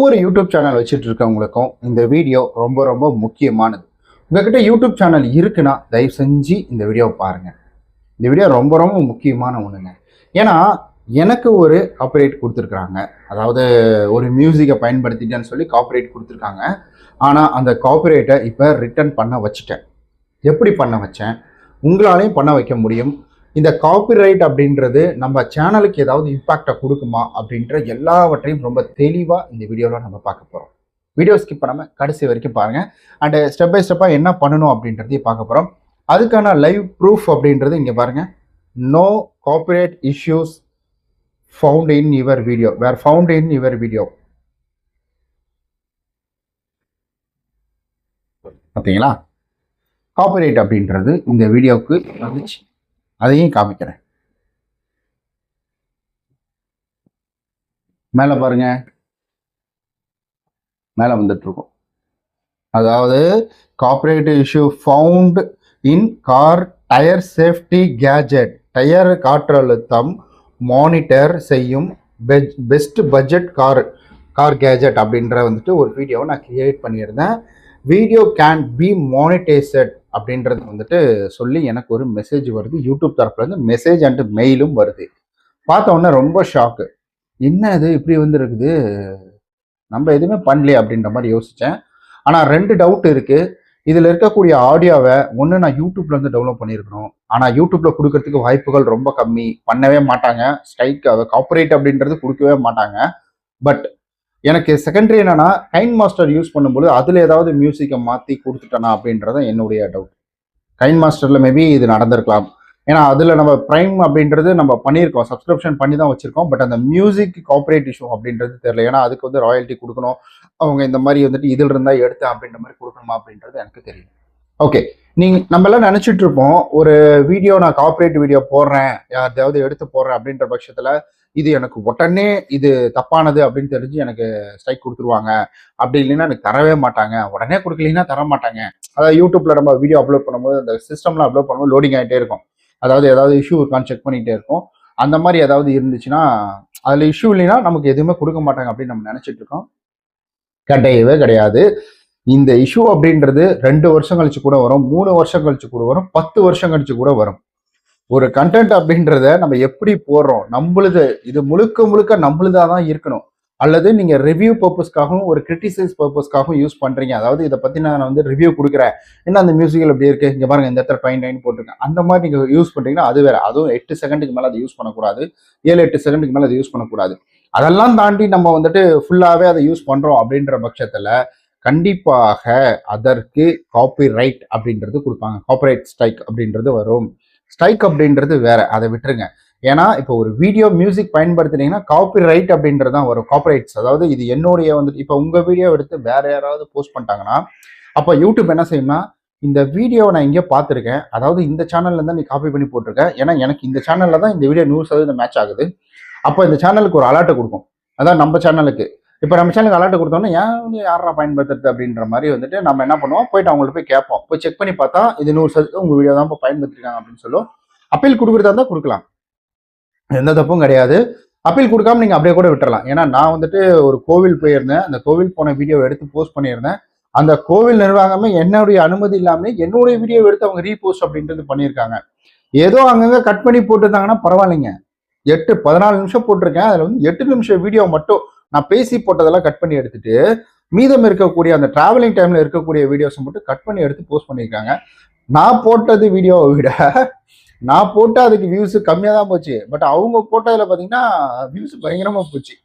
ஒவ்வொரு YouTube channel வச்சுட்டு இருக்கவங்களுக்கும் இந்த வீடியோ ரொம்ப ரொம்ப முக்கியமானது. உங்ககிட்ட யூடியூப் சேனல் இருக்குன்னா தயவு செஞ்சு இந்த வீடியோவை பாருங்க. இந்த வீடியோ ரொம்ப ரொம்ப முக்கியமான ஒண்ணுங்க. ஏன்னா எனக்கு ஒரு காப்பிரைட் கொடுத்துருக்குறாங்க. அதாவது ஒரு மியூசிக்கை பயன்படுத்திட்டேன்னு சொல்லி காப்பிரைட் கொடுத்துருக்காங்க. ஆனால் அந்த காப்பிரைட்டை இப்போ ரிட்டர்ன் பண்ண வச்சுட்டேன். எப்படி பண்ண வச்சேன், உங்களாலையும் பண்ண வைக்க முடியும். இந்த காப்பிரைட் அப்படின்றது நம்ம சேனலுக்கு ஏதாவது இம்பாக்டை கொடுக்குமா அப்படின்ற எல்லாவற்றையும் ரொம்ப தெளிவாக இந்த வீடியோவில் நம்ம பார்க்க போகிறோம். வீடியோ ஸ்கிப் பண்ணாமல் கடைசி வரைக்கும் பாருங்கள். அண்டு ஸ்டெப் பை ஸ்டெப்பாக என்ன பண்ணணும் அப்படின்றதையும் பார்க்க போகிறோம். அதுக்கான லைவ் ப்ரூஃப் அப்படின்றது இங்கே பாருங்கள். No copyright issues found in your video, were found in your video. பார்த்தீங்களா, காப்பிரைட் அப்படின்றது இந்த வீடியோவுக்கு வந்துச்சு. அதையும் காமிக்கிறேன். மேலே பாருங்க, மேலே வந்துட்டு இருக்கும். அதாவது copyright issue found in car tyre safety gadget, tyre காற்றழுத்தம் மானிட்டர் செய்யும் பெஸ்ட் பட்ஜெட் கார் கேஜெட் அப்படின்ற வந்துட்டு ஒரு வீடியோவை நான் கிரியேட் பண்ணியிருந்தேன். வீடியோ கேன் பி மானிட்டைஸ்ட் அப்படின்றது வந்துட்டு சொல்லி எனக்கு ஒரு மெசேஜ் வருது. யூடியூப் தரப்புலேருந்து மெசேஜ் அண்ட் மெயிலும் வருது. பார்த்த உடனே ரொம்ப ஷாக்கு. என்ன இது இப்படி வந்துருக்குது, நம்ம எதுவுமே பண்ணலையே அப்படின்ற மாதிரி யோசித்தேன். ஆனால் 2 டவுட் இருக்குது. இதில் இருக்கக்கூடிய ஆடியோவை ஒன்று நான் யூடியூப்லேருந்து டவுன்லோட் பண்ணியிருக்கணும். ஆனால் யூடியூப்பில் கொடுக்கறதுக்கு வாய்ப்புகள் ரொம்ப கம்மி, பண்ணவே மாட்டாங்க. ஸ்ட்ரைக் காப்பிரைட் அப்படின்றது கொடுக்கவே மாட்டாங்க. பட் எனக்கு செகண்டரி என்னன்னா, கைன் மாஸ்டர் யூஸ் பண்ணும்போது அதில் ஏதாவது மியூசிக்கை மாற்றி கொடுத்துட்டேனா அப்படின்றத என்னுடைய டவுட். கைன் மாஸ்டரில் மேபி இது நடந்திருக்கலாம். ஏன்னா அதில் நம்ம ப்ரைம் அப்படின்றது நம்ம பண்ணியிருக்கோம், சப்ஸ்கிரிப்ஷன் பண்ணி தான் வச்சுருக்கோம். பட் அந்த மியூசிக் காப்பரேட் இஷ்யூ அப்படின்றது தெரியல. ஏன்னா அதுக்கு வந்து ராயல்ட்டி கொடுக்கணும். அவங்க இந்த மாதிரி வந்துட்டு இதில் இருந்தால் எடுத்தேன் அப்படின்ற மாதிரி கொடுக்கணுமா அப்படின்றது எனக்கு தெரியும். ஓகே, நம்ம எல்லாம் நினச்சிட்டு இருப்போம், ஒரு வீடியோ நான் காப்பரேட் வீடியோ போடுறேன், யாராவது எடுத்து போடுறேன் அப்படின்ற பட்சத்தில் இது எனக்கு உடனே இது தப்பானது அப்படின்னு தெரிஞ்சு எனக்கு ஸ்ட்ரைக் கொடுத்துருவாங்க. அப்படி இல்லைன்னா எனக்கு தரவே மாட்டாங்க. உடனே கொடுக்கலன்னா தர மாட்டாங்க. அதாவது யூடியூப்ல நம்ம வீடியோ அப்லோட் பண்ணும்போது அந்த சிஸ்டம்ல அப்லோட் பண்ணும்போது லோடிங் ஆகிட்டே இருக்கும். அதாவது ஏதாவது இஷ்யூ இருக்கான்னு செக் பண்ணிகிட்டே இருக்கும். அந்த மாதிரி ஏதாவது இருந்துச்சுன்னா, அதில் இஷ்யூ இல்லைன்னா நமக்கு எதுவுமே கொடுக்க மாட்டாங்க அப்படின்னு நம்ம நினச்சிட்டு இருக்கோம். கிடையவே கிடையாது. இந்த இஷ்யூ அப்படின்றது 2 வருஷம் கழிச்சு கூட வரும், 3 வருஷம் கழிச்சு கூட வரும், 10 வருஷம் கழிச்சு கூட வரும். ஒரு கண்டென்ட் அப்படின்றத நம்ம எப்படி போடுறோம், நம்மளுது இது முழுக்க முழுக்க நம்மளுதா தான் இருக்கணும். அல்லது நீங்க ரிவ்யூ பர்பஸ்க்காகவும் ஒரு கிரிட்டிசைஸ் பர்பஸ்க்காகவும் யூஸ் பண்றீங்க. அதாவது இதை பத்தி நான் வந்து ரிவ்யூ கொடுக்குறேன், என்ன அந்த மியூசிக்கல் எப்படி இருக்கு, இங்க பாருங்க இந்த இடத்துல .9 போட்டிருக்கேன், அந்த மாதிரி நீங்க யூஸ் பண்றீங்கன்னா அது வேற. அதுவும் 8 செகண்டுக்கு மேல அதை யூஸ் பண்ணக்கூடாது, 7-8 செகண்டுக்கு மேல அதை யூஸ் பண்ணக்கூடாது. அதெல்லாம் தாண்டி நம்ம வந்துட்டு ஃபுல்லாவே அதை யூஸ் பண்றோம் அப்படின்ற பட்சத்துல கண்டிப்பாக அதற்கு காப்பிரைட் அப்படின்றது கொடுப்பாங்க. காப்பிரைட் ஸ்ட்ரைக் அப்படின்றது வரும். ஸ்ட்ரைக் அப்படின்றது வேற, அதை விட்டுருங்க. ஏன்னா இப்போ ஒரு வீடியோ மியூசிக் பயன்படுத்தினீங்கன்னா காப்பிரைட் அப்படின்றது தான் வரும். காப்பிரைட்ஸ், அதாவது இது என்னுடைய வந்துட்டு இப்போ உங்க வீடியோ எடுத்து வேற யாராவது போஸ்ட் பண்ணிட்டாங்கன்னா அப்போ யூடியூப் என்ன செய்யும்னா, இந்த வீடியோவை நான் இங்கே பார்த்துருக்கேன், அதாவது இந்த சேனல்ல இருந்தா நீ காப்பி பண்ணி போட்டிருக்க, ஏன்னா எனக்கு இந்த சேனல்ல தான் இந்த வீடியோ 100% மேட்ச் ஆகுது. அப்போ இந்த சேனலுக்கு ஒரு அலர்ட்டை கொடுக்கும். அதான் நம்ம சேனலுக்கு இப்போ நம்ம சேனலுக்கு அலர்ட் கொடுத்தோன்னா ஏன் யாரா பயன்படுத்துறது அப்படின்ற மாதிரி வந்துட்டு நம்ம என்ன பண்ணுவோம், போயிட்டு அவங்கள்ட்ட போய் கேட்போம். போய் செக் பண்ணி பார்த்தா இது 100% உங்க வீடியோ தான் இப்போ பயன்படுத்திருக்காங்க அப்படின்னு சொல்லுவோம். அப்பீல் கொடுக்குறதா இருந்தால் கொடுக்கலாம், எந்த தப்பும் கிடையாது. அப்பீல் கொடுக்காம நீங்கள் அப்படியே கூட விட்டுறலாம். ஏன்னா நான் வந்துட்டு ஒரு கோவில் போயிருந்தேன், அந்த கோவில் போன வீடியோ எடுத்து போஸ்ட் பண்ணியிருந்தேன். அந்த கோவில் நிர்வாகமே என்னுடைய அனுமதி இல்லாமல் என்னுடைய வீடியோ எடுத்து அவங்க ரீபோஸ்ட் அப்படின்றது பண்ணியிருக்காங்க. ஏதோ அங்கங்கே கட் பண்ணி போட்டுருந்தாங்கன்னா பரவாயில்லைங்க. 14 நிமிஷம் போட்டிருக்கேன், அதில் வந்து 8 நிமிஷம் வீடியோ மட்டும் நான் பேசி போட்டதெல்லாம் கட் பண்ணி எடுத்துட்டு மீதம் இருக்கக்கூடிய அந்த டிராவலிங் டைம்ல இருக்கக்கூடிய வீடியோஸ் மட்டும் கட் பண்ணி எடுத்து போஸ்ட் பண்ணியிருக்காங்க. நான் போட்டது வீடியோவை விட நான் போட்ட அதுக்கு வியூஸ் கம்மியாக தான் போச்சு. பட் அவங்க போட்டதில் பார்த்தீங்கன்னா வியூஸ் பயங்கரமாக போச்சு.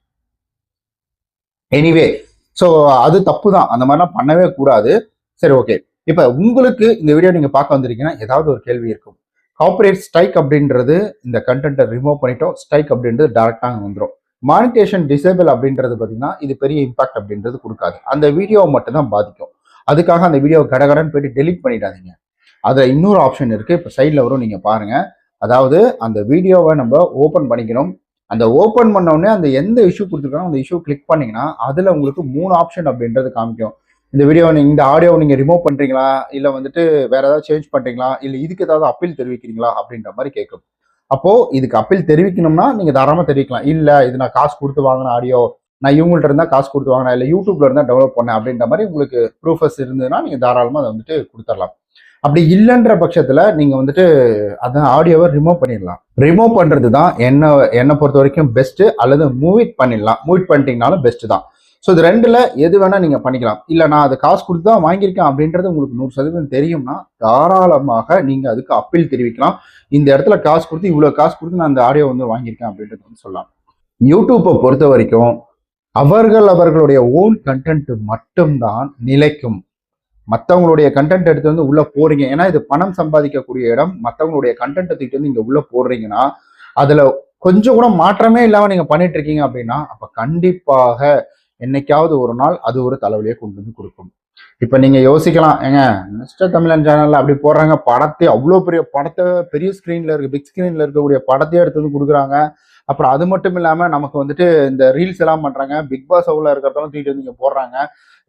எனிவே, ஸோ அது தப்பு தான், அந்த மாதிரிலாம் பண்ணவே கூடாது. சரி, ஓகே. இப்போ உங்களுக்கு இந்த வீடியோ நீங்கள் பார்க்க வந்திருக்கீங்கன்னா ஏதாவது ஒரு கேள்வி இருக்கும். கார்ப்பரேட் ஸ்ட்ரைக் அப்படின்றது இந்த கண்டென்ட்டை ரிமூவ் பண்ணிட்டோம், ஸ்ட்ரைக் அப்படின்றது டேரக்டாக வந்துடும். மானிட்டேஷன் டிசேபிள் அப்படின்றது பார்த்தீங்கன்னா இது பெரிய இம்பாக்ட் அப்படின்றது கொடுக்காது, அந்த வீடியோவை மட்டும் தான் பாதிக்கும். அதுக்காக அந்த வீடியோவை கடகடன்னு போயிட்டு டெலிட் பண்ணிடாதீங்க. அதில் இன்னொரு ஆப்ஷன் இருக்குது, இப்போ சைடில் வரும், நீங்கள் பாருங்கள். அதாவது அந்த வீடியோவை நம்ம ஓப்பன் பண்ணிக்கணும். அந்த ஓப்பன் பண்ணோடனே அந்த எந்த இஷ்யூ கொடுத்துருக்காங்க அந்த இஷ்யூ கிளிக் பண்ணிங்கன்னா அதில் உங்களுக்கு 3 ஆப்ஷன் அப்படின்றது காமிக்கும். இந்த வீடியோ இந்த ஆடியோவை நீங்கள் ரிமூவ் பண்ணுறீங்களா, இல்லை வந்துட்டு வேற ஏதாவது சேஞ்ச் பண்ணுறீங்களா, இல்லை இதுக்கு ஏதாவது அப்பீல் தெரிவிக்கிறீங்களா அப்படின்ற மாதிரி கேட்கும். அப்போ இதுக்கு அப்பீல் தெரிவிக்கணும்னா நீங்க தாராளமா தெரிவிக்கலாம். இல்ல இது நான் காசு கொடுத்து வாங்கின ஆடியோ, நான் இவங்கள்ட்ட இருந்தால் காசு கொடுத்து வாங்கினேன், இல்லை யூடியூப்ல இருந்தால் டெவலப் பண்ணேன் அப்படின்ற மாதிரி உங்களுக்கு ப்ரூஃபஸ் இருந்ததுன்னா நீங்கள் தாராளமாக அதை வந்துட்டு கொடுத்துடலாம். அப்படி இல்லைன்ற பட்சத்தில் நீங்கள் வந்துட்டு அந்த ஆடியோவை ரிமூவ் பண்ணிடலாம். ரிமூவ் பண்ணுறது தான் என்னை பொறுத்த வரைக்கும் பெஸ்ட்டு, அல்லது மூவிட் பண்ணிடலாம். மூவிட் பண்ணிட்டீங்கனாலும் பெஸ்ட்டு தான். ஸோ இது ரெண்டில் எது வேணால் நீங்கள் பண்ணிக்கலாம். இல்லை நான் அது காசு கொடுத்து தான் வாங்கியிருக்கேன் அப்படின்றது உங்களுக்கு 100% தெரியும்னா தாராளமாக நீங்கள் அதுக்கு அப்பீல் தெரிவிக்கலாம். இந்த இடத்துல காசு கொடுத்து இவ்வளோ காசு கொடுத்து நான் அந்த ஆடியோ வந்து வாங்கியிருக்கேன் அப்படின்றது வந்து சொல்லலாம். யூடியூப்பை பொறுத்த வரைக்கும் அவர்களுடைய ஓன் கண்டென்ட் மட்டும்தான் நிலைக்கும். மற்றவங்களுடைய கண்டென்ட் எடுத்து வந்து உள்ள போறீங்க, ஏன்னா இது பணம் சம்பாதிக்கக்கூடிய இடம். மற்றவங்களுடைய கண்டென்ட் தூக்கிட்டு வந்து இங்க உள்ள போடுறீங்கன்னா அதுல கொஞ்சம் கூட மாற்றமே இல்லாம நீங்க பண்ணிட்டு இருக்கீங்க அப்படின்னா அப்ப கண்டிப்பாக என்னைக்காவது ஒரு நாள் அது ஒரு தலைவலியை கொண்டு வந்து கொடுக்கும். இப்ப நீங்க யோசிக்கலாம், ஏங்க மிஸ்டர் தமிழன் சேனல்ல அப்படி போடுறாங்க, படத்தை அவ்வளோ பெரிய படத்தை பெரிய ஸ்கிரீன்ல இருக்கு, பிக் ஸ்கிரீன்ல இருக்கக்கூடிய படத்தையே எடுத்து வந்து கொடுக்குறாங்க. அப்புறம் அது மட்டும் இல்லாம நமக்கு வந்துட்டு இந்த ரீல்ஸ் எல்லாம் பண்றாங்க, பிக் பாஸ் அவ்வளோ இருக்கிறதாலும் தூக்கிட்டு வந்து இங்க போடுறாங்க.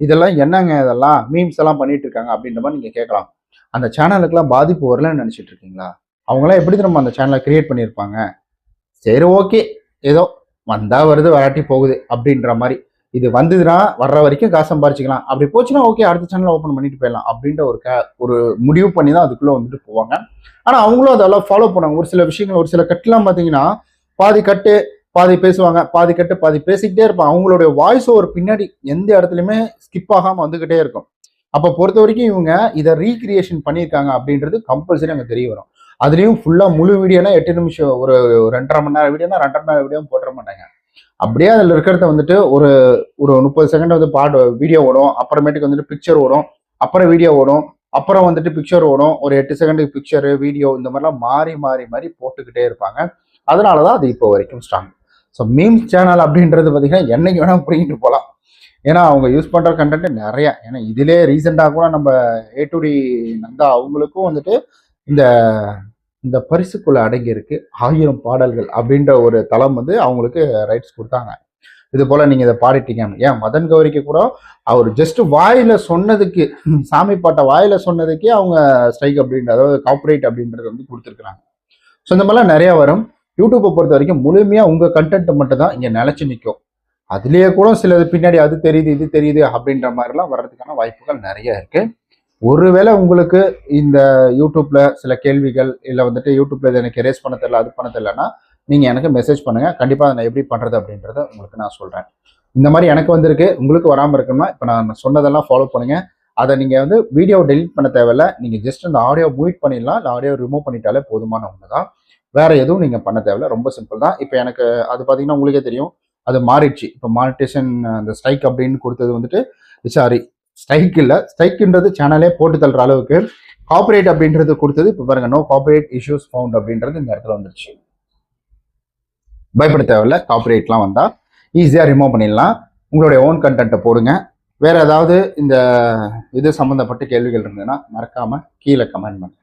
இதெல்லாம் என்னங்க, இதெல்லாம் மீம்ஸ் எல்லாம் பண்ணிட்டு இருக்காங்க அப்படின்ற மாதிரி நீங்க கேட்கலாம். அந்த சேனலுக்குலாம் பாதிப்பு வரலன்னு நினைச்சிட்டு இருக்கீங்களா? அவங்களாம் எப்படி நம்ம அந்த சேனலை கிரியேட் பண்ணியிருப்பாங்க? சரி ஓகே, ஏதோ வந்தா வருது வராட்டி போகுது அப்படின்ற மாதிரி. இது வந்ததுன்னா வர்ற வரைக்கும் காசு சம்பாரிச்சிக்கலாம், அப்படி போச்சுன்னா ஓகே அடுத்த சேனல் ஓப்பன் பண்ணிட்டு போயிடலாம் அப்படின்ற ஒரு முடிவு பண்ணி தான் அதுக்குள்ள வந்துட்டு போவாங்க. ஆனா அவங்களும் அதெல்லாம் ஃபாலோ பண்ணுவாங்க. ஒரு சில விஷயங்கள், ஒரு சில கட்டுலாம் பார்த்தீங்கன்னா பாதி கட்டு பாதி பேசுவாங்க, பாதி கட்டு பாதி பேசிக்கிட்டே இருப்பாங்க. அவங்களுடைய வாய்ஸ் ஓவர் பின்னாடி எந்த இடத்துலையுமே ஸ்கிப் ஆகாம வந்துகிட்டே இருக்கும். அப்போ பொறுத்த வரைக்கும் இவங்க இதை ரீக்ரியேஷன் பண்ணியிருக்காங்க அப்படின்றது கம்பல்சரி அங்கே தெரிய வரும். அதுலேயும் ஃபுல்லாக முழு வீடியோனா 8 நிமிஷம், ஒரு 2.5 மணி நேரம் வீடியோனா 2.5 மணி நேரம் வீடியோ போட்டுற மாட்டாங்க. அப்படியே அதில் இருக்கிறத வந்துட்டு ஒரு ஒரு 30 செகண்ட் வந்து பாட்டு வீடியோ ஓடும், அப்புறமேட்டுக்கு வந்துட்டு பிக்சர் ஓடும், அப்புறம் வீடியோ ஓடும், அப்புறம் வந்துட்டு பிக்சர் ஓடும், ஒரு 8 செகண்டுக்கு பிக்சரு வீடியோ இந்த மாதிரிலாம் மாறி மாறி மாறி போட்டுக்கிட்டே இருப்பாங்க. அதனாலதான் அது இப்போ வரைக்கும் ஸ்ட்ராங். ஸோ மீம்ஸ் சேனல் அப்படின்றது பார்த்தீங்கன்னா என்னைக்கு வேணால் பிடிங்கிட்டு போகலாம். ஏன்னா அவங்க யூஸ் பண்ணுற கண்டென்ட் நிறைய. ஏன்னா இதிலே ரீசெண்டாக கூட நம்ம A2D நந்தா அவங்களுக்கும் வந்துட்டு இந்த இந்த பரிசுக்குள்ள அடங்கி இருக்கு 1000 பாடல்கள் அப்படின்ற ஒரு தளம் வந்து அவங்களுக்கு ரைட்ஸ் கொடுத்தாங்க. இது போல நீங்க இதை பாடிட்டீங்க. ஏன் மதன் கௌரிக்கு கூட அவர் ஜஸ்ட் வாயில சொன்னதுக்கு, சாமி பாட்டை வாயில சொன்னதுக்கே அவங்க ஸ்ட்ரைக் அப்படின்ற, அதாவது காப்பரேட் அப்படின்றது வந்து கொடுத்துருக்குறாங்க. ஸோ இந்த மாதிரிலாம் நிறைய வரும். யூடியூப்பை பொறுத்த வரைக்கும் முழுமையா உங்க கண்டென்ட் மட்டும் தான் இங்க நிலைச்சு நிற்கும். அதுலயே கூட சிலது பின்னாடி அது தெரியுது இது தெரியுது அப்படின்ற மாதிரிலாம் வர்றதுக்கான வாய்ப்புகள் நிறைய இருக்கு. ஒருவேளை உங்களுக்கு இந்த யூடியூப்ல சில கேள்விகள் இல்லை வந்துட்டு யூடியூப்ல இதை எனக்கு எரேஸ் பண்ண தெரியல, அது பண்ண தெரியலன்னா நீங்க எனக்கு மெசேஜ் பண்ணுங்க. கண்டிப்பா அதை நான் எப்படி பண்றது அப்படின்றத உங்களுக்கு நான் சொல்றேன். இந்த மாதிரி எனக்கு வந்திருக்கு, உங்களுக்கு வராமல் இருக்கணும்னா இப்போ நான் சொன்னதெல்லாம் ஃபாலோ பண்ணுங்க. அதை நீங்க வந்து வீடியோ டெலிட் பண்ண தேவையில்ல, நீங்க ஜஸ்ட் அந்த ஆடியோ மியூட் பண்ணிடலாம், இல்லை ஆடியோ ரிமூவ் பண்ணிட்டாலே போதுமான ஒன்று தான். வேற எதுவும் நீங்க பண்ண தேவையில்ல, ரொம்ப சிம்பிள் தான். இப்போ எனக்கு அது பார்த்தீங்கன்னா உங்களுக்கே தெரியும், அது மாறிடுச்சு. இப்போ மானிட்டேஷன் அந்த ஸ்ட்ரைக் அப்படின்னு கொடுத்தது வந்துட்டு, சாரி ஸ்ட்ரைக் இல்லை, ஸ்ட்ரைக்ன்றது சேனலே போட்டு தள்ளுற அளவுக்கு காப்பரேட் அப்படின்றது கொடுத்தது. இப்போ பாருங்க, நோ காப்பரேட் இஷ்யூஸ் ஃபவுண்ட் அப்படின்றது இந்த இடத்துல வந்துருச்சு. பயப்பட தேவையில்ல, காப்பரேட்லாம் வந்தா ஈஸியாக ரிமூவ் பண்ணிடலாம். உங்களுடைய ஓன் கண்டென்ட்டை போடுங்க. வேற ஏதாவது இந்த இது சம்மந்தப்பட்ட கேள்விகள் இருந்ததுன்னா மறக்காம கீழே கமெண்ட் பண்ணுங்க.